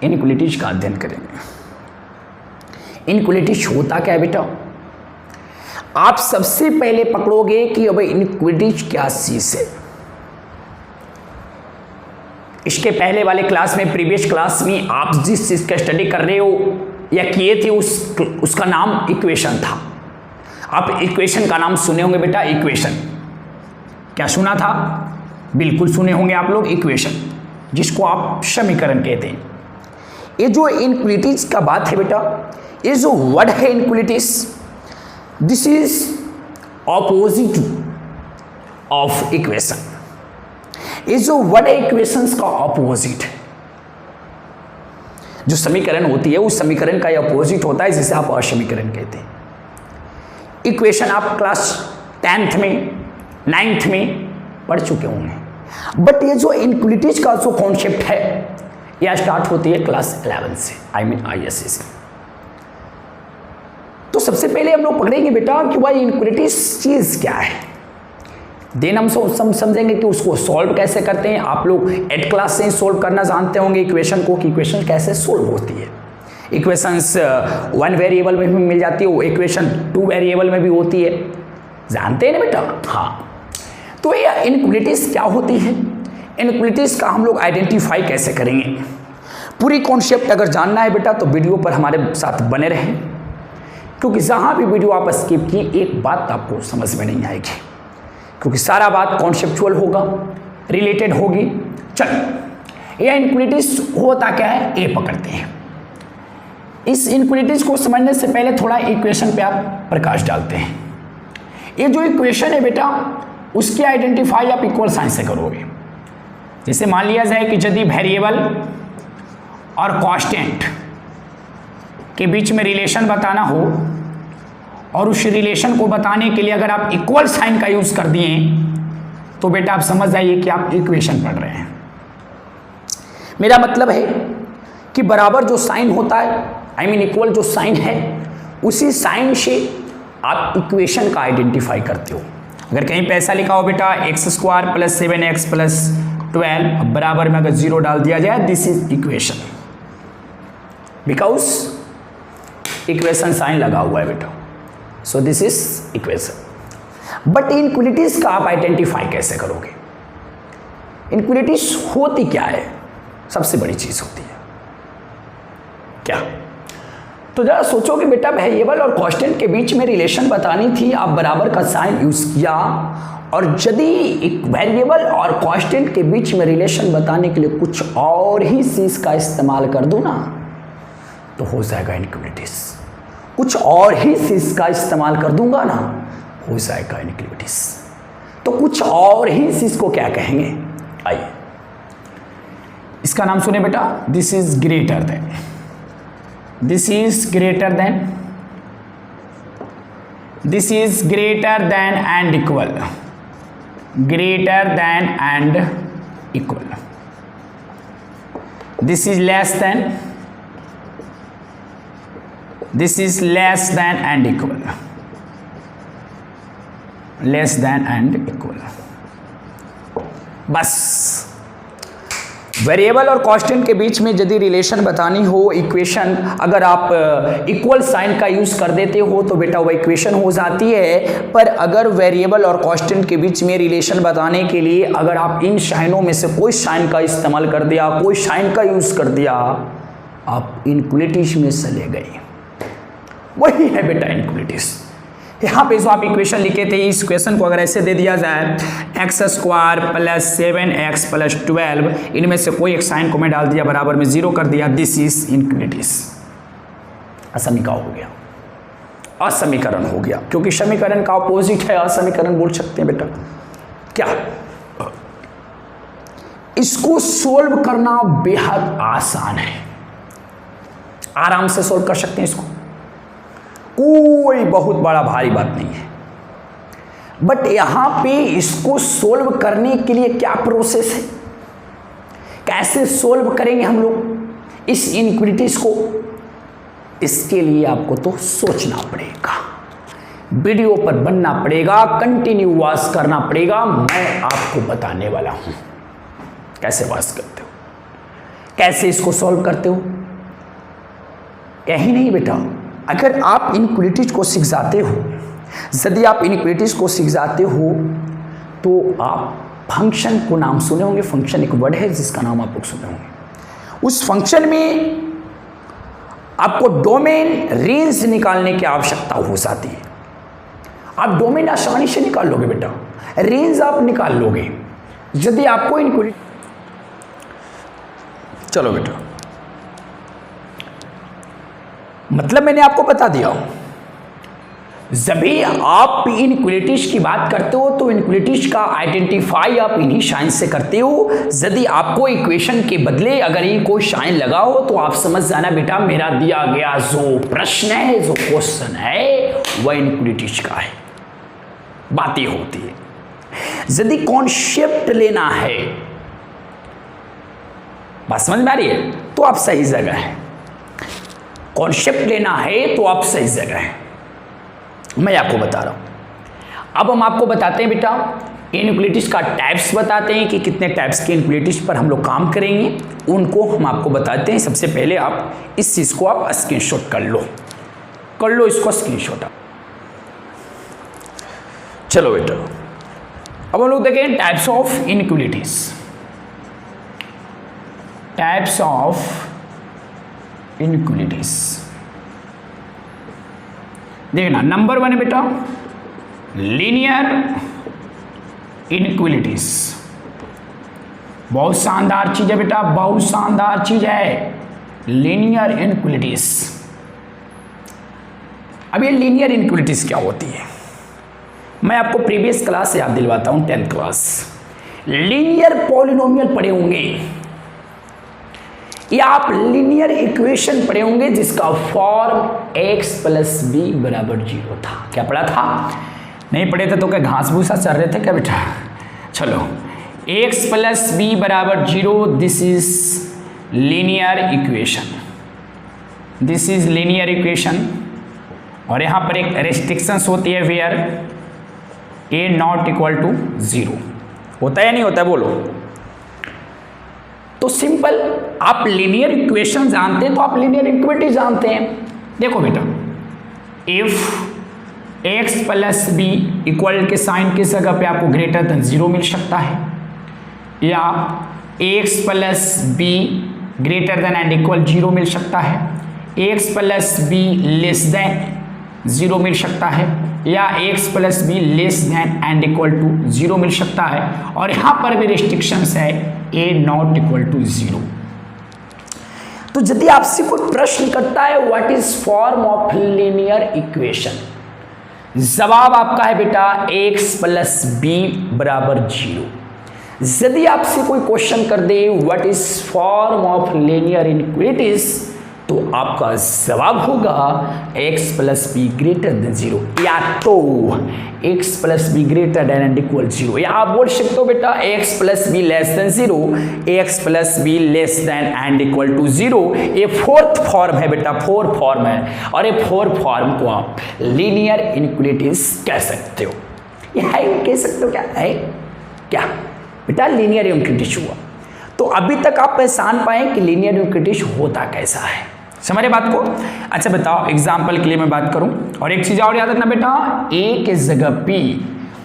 Inequalities का अध्ययन करेंगे। इनइक्वालिटीज होता क्या है बेटा? आप सबसे पहले पकड़ोगे कि अब इनइक्वालिटीज क्या चीज है। इसके पहले वाले क्लास में, प्रीवियस क्लास में आप जिस चीज का स्टडी कर रहे हो या किए थे उसका नाम इक्वेशन था। आप इक्वेशन का नाम सुने होंगे बेटा, इक्वेशन। क्या सुना था? बिल्कुल सुने होंगे आप लोग, इक्वेशन, जिसको आप समीकरण कहते हैं। ये जो इनइक्वालिटीज का बात है बेटा, ये जो वर्ड है inequalities, this is opposite of equation. ये जो वर्ड है इक्वेशंस का ऑपोजिट है। जो समीकरण होती है उस समीकरण का ये ऑपोजिट होता है, जिसे आप असमीकरण कहते हैं। इक्वेशन आप क्लास 10th में 9th में पढ़ चुके होंगे, बट ये जो इनइक्वालिटीज का जो कॉन्सेप्ट है यह स्टार्ट होती है क्लास 11 से, आई मीन ISC से। तो सबसे पहले हम लोग पकड़ेंगे बेटा कि भाई इनइक्वालिटीज चीज क्या है। देन हम समझेंगे कि उसको सॉल्व कैसे करते हैं। आप लोग 8th क्लास से सॉल्व करना जानते होंगे इक्वेशन को, कि इक्वेशन कैसे सॉल्व होती है। इक्वेशंस 1 वेरिएबल में भी मिल जाती है, इक्वेशन 2 वेरिएबल में भी होती है, जानते हैं ना बेटा? हाँ। तो ये इनइक्वालिटीज क्या होती है, इनइक्वालिटीज का हम लोग आइडेंटिफाई कैसे करेंगे, पूरी कॉन्सेप्ट अगर जानना है बेटा तो वीडियो पर हमारे साथ बने रहें, क्योंकि जहाँ भी वीडियो आप स्किप किए एक बात आपको समझ में नहीं आएगी, क्योंकि सारा बात कॉन्सेप्चुअल होगा, रिलेटेड होगी। चलो, ये इनइक्वालिटीज होता क्या है ये पकड़ते हैं। इस इनइक्वालिटीज को समझने से पहले थोड़ा इक्वेशन पे आप प्रकाश डालते हैं। ये जो इक्वेशन है बेटा, उसकी आइडेंटिफाई आप इक्वल साइन से करोगे। जैसे मान लिया जाए कि यदि वेरिएबल और कांस्टेंट के बीच में रिलेशन बताना हो, और उस रिलेशन को बताने के लिए अगर आप इक्वल साइन का यूज कर दिए तो बेटा आप समझ जाइए कि आप इक्वेशन पढ़ रहे हैं। मेरा मतलब है कि बराबर जो साइन होता है, आई मीन इक्वल जो साइन है, उसी साइन से आप इक्वेशन का आइडेंटिफाई करते हो। अगर कहीं पे ऐसा लिखा हो बेटा x² + 7x + 12 बराबर में अगर 0 डाल दिया जाए, this is equation, because equation sign लगा हुआ है बेटा, so this is equation. But inequalities का आप आइडेंटिफाई कैसे करोगे? इनइक्वालिटीज होती क्या है? सबसे बड़ी चीज होती है क्या? तो जरा सोचो कि बेटा वेरिएबल और कांस्टेंट के बीच में रिलेशन बतानी थी, आप बराबर का साइन यूज किया, और यदि एक वेरिएबल और कांस्टेंट के बीच में रिलेशन बताने के लिए कुछ और ही चीज का इस्तेमाल कर दूं ना, तो हो जाएगा इनइक्वालिटीज। कुछ और ही चीज का इस्तेमाल कर दूंगा ना, हो जाएगा इनइक्वालिटीज। तो कुछ और ही चीज को क्या कहेंगे? आइए, इसका नाम सुने बेटा, this is greater than, this is greater than, this is greater than and equal, greater than and equal, this is less than, this is less than and equal, less than and equal। बस variable और constant के बीच में यदि relation बतानी हो, equation अगर आप equal sign का यूज कर देते हो तो बेटा वो इक्वेशन हो जाती है। पर अगर वेरिएबल और कांस्टेंट के बीच में रिलेशन बताने के लिए अगर आप इन साइनों में से कोई साइन का इस्तेमाल कर दिया, कोई साइन का यूज कर दिया, आप इनइक्वालिटीज में चले गए। वही है बेटा इनइक्वालिटीज। यहाँ पे जो आप इक्वेशन लिखे थे, इस इक्वेशन को अगर ऐसे दे दिया जाए x² + 7x + 12, इनमें से कोई एक साइन को मैं डाल दिया, बराबर में 0 कर दिया, दिस इज इनइक्वालिटीज। असमीका हो गया, असमीकरण हो गया, क्योंकि समीकरण का अपोजिट है असमीकरण, बोल सकते हैं बेटा। क्या इसको सोल्व करना बेहद आसान है, आराम से सोल्व कर सकते हैं इसको, कोई बहुत बड़ा भारी बात नहीं है। बट यहां पे इसको सोल्व करने के लिए क्या प्रोसेस है, कैसे सोल्व करेंगे हम लोग इस इनइक्वालिटीज को, इसके लिए आपको तो सोचना पड़ेगा, वीडियो पर बनना पड़ेगा, कंटिन्यू वॉच करना पड़ेगा। मैं आपको बताने वाला हूं कैसे वॉच करते हो, कैसे इसको सॉल्व करते हो। यही नहीं बेटा, अगर आप इनइक्वालिटीज को सीख जाते हो, यदि आप इनइक्वालिटीज को सीख जाते हो तो आप फंक्शन को नाम सुने होंगे। फंक्शन एक वर्ड है जिसका नाम आप लोग सुने होंगे। उस फंक्शन में आपको डोमेन रेंज निकालने की आवश्यकता हो जाती है। आप डोमेन आसानी से निकाल लोगे बेटा, रेंज आप निकाल लोगे यदि आपको इनइक्वालिटी। चलो बेटा, मतलब मैंने आपको बता दिया, जब भी आप इनइक्वालिटीज की बात करते हो तो इनइक्वालिटीज का आइडेंटिफाई आप इन्हीं साइन से करते हो। यदि आपको इक्वेशन के बदले अगर ये कोई साइन लगा हो तो आप समझ जाना बेटा मेरा दिया गया जो प्रश्न है, जो क्वेश्चन है, वह इनइक्वालिटीज का है। बातें होती है। यदि कॉन्सेप्ट लेना है, बात समझ में आ रही है, तो आप सही जगह है। कॉन्सेप्ट लेना है तो आप सही जगह है। मैं आपको बता रहा हूं। अब हम आपको बताते हैं बेटा इनइक्वालिटीज का टाइप्स बताते हैं कि कितने टाइप्स के इनइक्वालिटीज पर हम लोग काम करेंगे, उनको हम आपको बताते हैं। सबसे पहले आप इस चीज को आप स्क्रीनशॉट कर लो इसको स्क्रीनशॉट। चलो बेटा, अब हम लोग देखें types of inequalities. Types of inequalities देखना, नंबर 1 है बेटा लीनियर इनइक्वालिटीज। बहुत शानदार चीज है बेटा, बहुत शानदार चीज है लीनियर इनइक्वालिटीज। अब ये लीनियर इनइक्वालिटीज क्या होती है, मैं आपको प्रीवियस क्लास याद दिलवाता हूं, 10th क्लास। लीनियर पॉलिनोमियल पढ़े होंगे या आप लीनियर इक्वेशन पढ़े होंगे जिसका फॉर्म x + b = 0 था। क्या पढ़ा था? नहीं पढ़े थे तो क्या घास भूसा चल रहे थे क्या बेटा? चलो, x + b = 0, this is linear equation, this is linear equation. और यहां पर एक रेस्ट्रिक्शंस होती है वेयर a ≠ 0 होता है या नहीं होता है, बोलो। तो सिंपल, आप लीनियर इक्वेशन जानते हैं तो आप लीनियर इक्वेटी जानते हैं। देखो बेटा, इफ x + b इक्वल के साइन किस जगह पे आपको > 0 मिल सकता है, या x + b > 0 मिल सकता है, x + b < 0 मिल सकता है, या x + b < 0 मिल सकता है। और यहां पर भी रिस्ट्रिक्शंस है a ≠ 0। तो यदि आपसे कोई प्रश्न करता है what is form of linear equation, जवाब आपका है बेटा x + b = 0। यदि आपसे कोई क्वेश्चन कर दे what is form of linear inequalities, तो आपका जवाब होगा x + b > 0, या तो x + b > 0, या आप बोल सकते हो बेटा x + b < 0, x + b < 0। ये फोर्थ फॉर्म है बेटा, फोर्थ फॉर्म है, और ये फोर्थ फॉर्म को आप लीनियर इनइक्वालिटीज कह सकते हो। ये है, कह सकते हो क्या है, क्या बेटा लीनियर इनइक्वालिटीज हुआ। तो अभी तक आप पहचान पाए कि लीनियर इनइक्वालिटीज होता कैसा है, समझ रहे बात को। अच्छा बताओ, एग्जाम्पल के लिए मैं बात करूं, और एक चीज और याद रखना बेटा, a के जगह p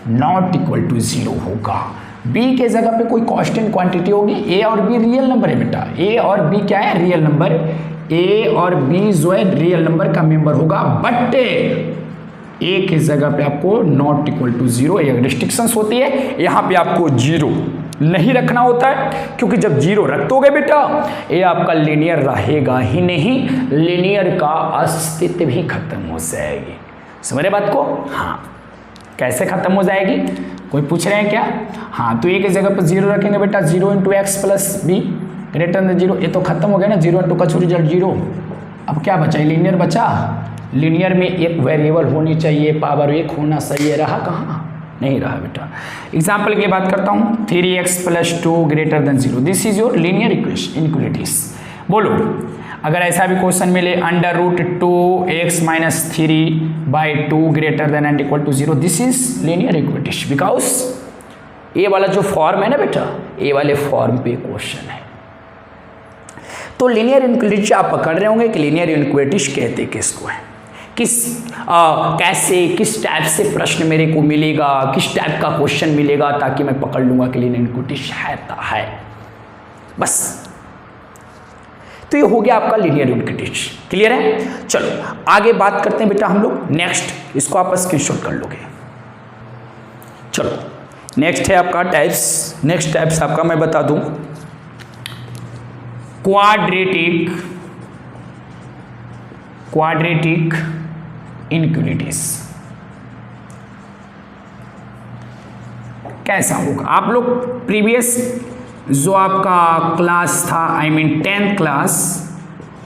≠ 0 होगा, b के जगह पे कोई कांस्टेंट क्वांटिटी होगी, a और b रियल नंबर है बेटा, a और b क्या है, रियल नंबर। a और b जो है रियल नंबर का मेंबर होगा, बट a के जगह पे आपको ≠ 0 एक रिस्ट्रिक्शंस होती है, यहाँ पे आपको 0 नहीं रखना होता है, क्योंकि जब 0 रख दोगे बेटा ये आपका लीनियर रहेगा ही नहीं, लीनियर का अस्तित्व भी खत्म हो जाएगी। समझ रहे बात को? हाँ, कैसे खत्म हो जाएगी, कोई पूछ रहे हैं क्या? हाँ, तो a की जगह पर 0 रखेंगे बेटा, 0 × x + b > 0, ये तो खत्म हो गया ना, 0 × का रिजल्ट 0। अब क्या बचा, लीनियर बचा। लीनियर में एक वेरिएबल होनी चाहिए, पावर 1 होना चाहिए, रहा कहाँ, नहीं रहा बेटा। एग्जाम्पल की बात करता हूँ, 3x + 2 > 0, this is your linear equation inequalities. बोलो, अगर ऐसा भी क्वेश्चन मिले √2x - 3/2 > 0, this is linear equalities, because ये वाला जो फॉर्म है ना बेटा, ये वाले फॉर्म पे क्वेश्चन है। तो लीनियर इनइक्वालिटी आप पकड़ रहे होंगे कि लीनियर इनइक्वालिटी कहते किसको है, कैसे किस टाइप से प्रश्न मेरे को मिलेगा, किस टाइप का क्वेश्चन मिलेगा, ताकि मैं पकड़ लूंगा कि लीनियर इनइक्वालिटी है। बस तो ये हो गया आपका लीनियर इनइक्वालिटी। क्लियर है? चलो आगे बात करते हैं बेटा हम लोग नेक्स्ट, इसको आप स्क्रीनशॉट कर लोगे। चलो नेक्स्ट है आपका टाइप्स। नेक्स्ट टाइप्स आपका मैं बता दूं, क्वाड्रेटिक इनइक्वालिटीज। कैसा होगा? आप लोग प्रीवियस जो आपका क्लास था, आई मीन 10th क्लास,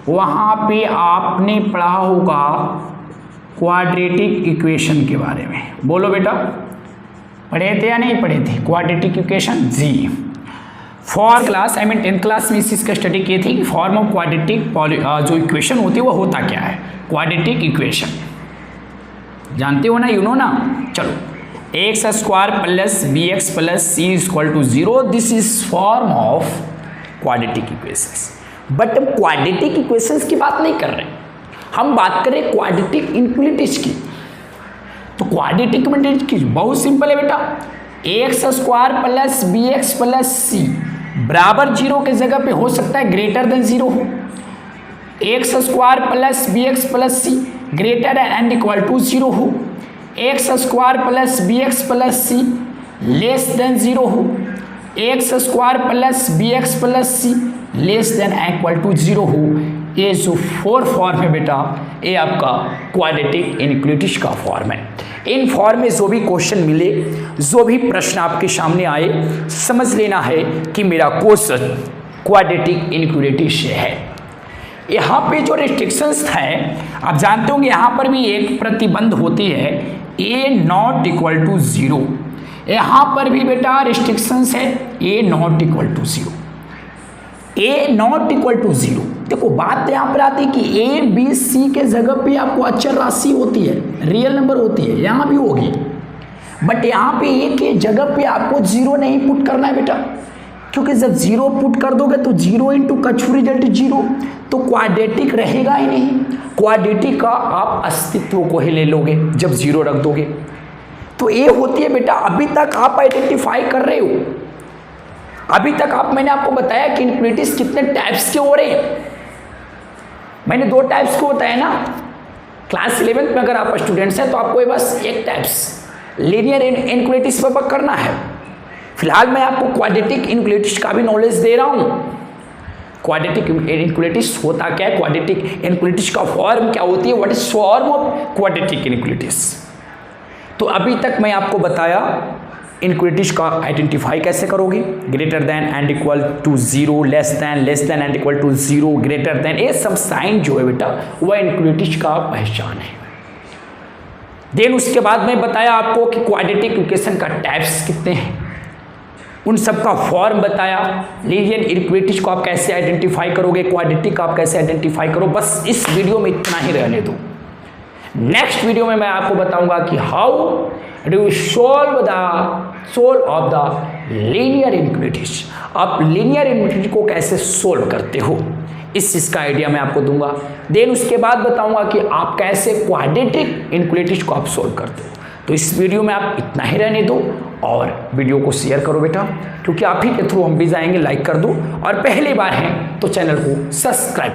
वहाँ पे आपने पढ़ा होगा क्वाड्रेटिक इक्वेशन के बारे में। बोलो बेटा, पढ़े थे या नहीं पढ़े थे क्वाड्रेटिक इक्वेशन? जी। For class I mean 10th class में इस चीज़ का स्टडी की थी कि फॉर्म ऑफ क्वाड्रेटिक जो इक्वेशन होती है वो होता क्या है। क्वाड्रेटिक इक्वेशन जानते हो ना, यू नो ना। चलो x square plus B x plus c equal to 0, this is form of quadratic equations. But हम क्वाड्रेटिक इक्वेशंस की बात नहीं कर रहे, हम बात कर रहे हैं क्वाड्रेटिक इनइक्वालिटीज की। तो क्वाड्रेटिक इनइक्वालिटीज की बहुत सिंपल है बेटा, X square plus B x plus C बराबर 0 के जगह पे हो सकता है ग्रेटर देन 0 हो। X square plus B x plus C greater and equal to 0 हो। X square plus B x plus C less than 0 हो। X square plus B x plus C less than equal to 0 हो। ये जो 4 form है बेटा, ये आपका quadratic inequalities का फॉर्म है। इन फॉर्म में जो भी क्वेश्चन मिले, जो भी प्रश्न आपके सामने आए, समझ लेना है कि मेरा क्वेश्चन क्वाड्रेटिक इनइक्वालिटीज से है। यहाँ पे जो रिस्ट्रिक्शंस हैं आप जानते होंगे, यहाँ पर भी एक प्रतिबंध होती है, ए नॉट इक्वल टू 0। यहाँ पर भी बेटा रिस्ट्रिक्शंस है, A not equal to 0। A not equal to 0, देखो बात यहाँ पर आती है कि ए बी सी के जगह पे आपको अचर राशि होती है, रियल नंबर होती है, यहाँ भी होगी। बट यहाँ पे ए के जगह पे आपको 0 नहीं पुट करना है बेटा, क्योंकि जब 0 पुट कर दोगे तो 0 इंटू कछु रिजल्ट 0, तो क्वाड्रेटिक रहेगा ही नहीं। क्वाड्रेटिक का आप अस्तित्व को ही ले लोगे जब 0 रख दोगे। तो ये होती है बेटा, अभी तक आप आइडेंटिफाई कर रहे हो, अभी तक मैंने आपको बताया कि इनइक्वालिटीज कितने टाइप्स के हो रहे हैं। मैंने 2 टाइप्स को बताया ना। क्लास 11th में अगर आप स्टूडेंट्स हैं तो आपको ये बस एक टाइप्स लीनियर इनइक्वालिटीज पर करना है। फिलहाल मैं आपको क्वाड्रेटिक इनइक्वालिटीज का भी नॉलेज दे रहा हूँ। क्वाड्रेटिक इनइक्वालिटीज होता क्या है, क्वाड्रेटिक इनइक्वालिटीज का फॉर्म क्या होती है, what is form of quadratic inequalities. तो अभी तक मैं आपको बताया इनइक्वालिटीज का आइडेंटिफाई कैसे करोगे, greater than and equal to 0, less than and equal to 0, greater than, ये सब साइन जो है बेटा वह इनइक्वालिटीज का पहचान है। देन उसके बाद मैं बताया आपको कि क्वाड्रेटिक इक्वेशन का टाइप्स कितने हैं, उन सब का फॉर्म बताया। लीनियर इनइक्वालिटीज को आप कैसे आइडेंटिफाई करोगे, क्वाड्रेटिक आप कैसे आइडेंटिफाई करो। बस इस वीडियो में इतना ही रहने दो। नेक्स्ट वीडियो में मैं आपको बताऊंगा कि how do you solve of the linear inequalities. आप लीनियर इनइक्वालिटी को कैसे सोल्व करते हो, इस चीज़ का आइडिया मैं आपको दूंगा। देन उसके बाद बताऊंगा कि आप कैसे क्वाड्रेटिक इनइक्वालिटीज को आप सोल्व करते हो। तो इस वीडियो में आप इतना ही रहने दो और वीडियो को शेयर करो बेटा, क्योंकि आप ही के थ्रू हम भी जाएंगे। लाइक कर दो और पहली बार हैं तो चैनल को सब्सक्राइब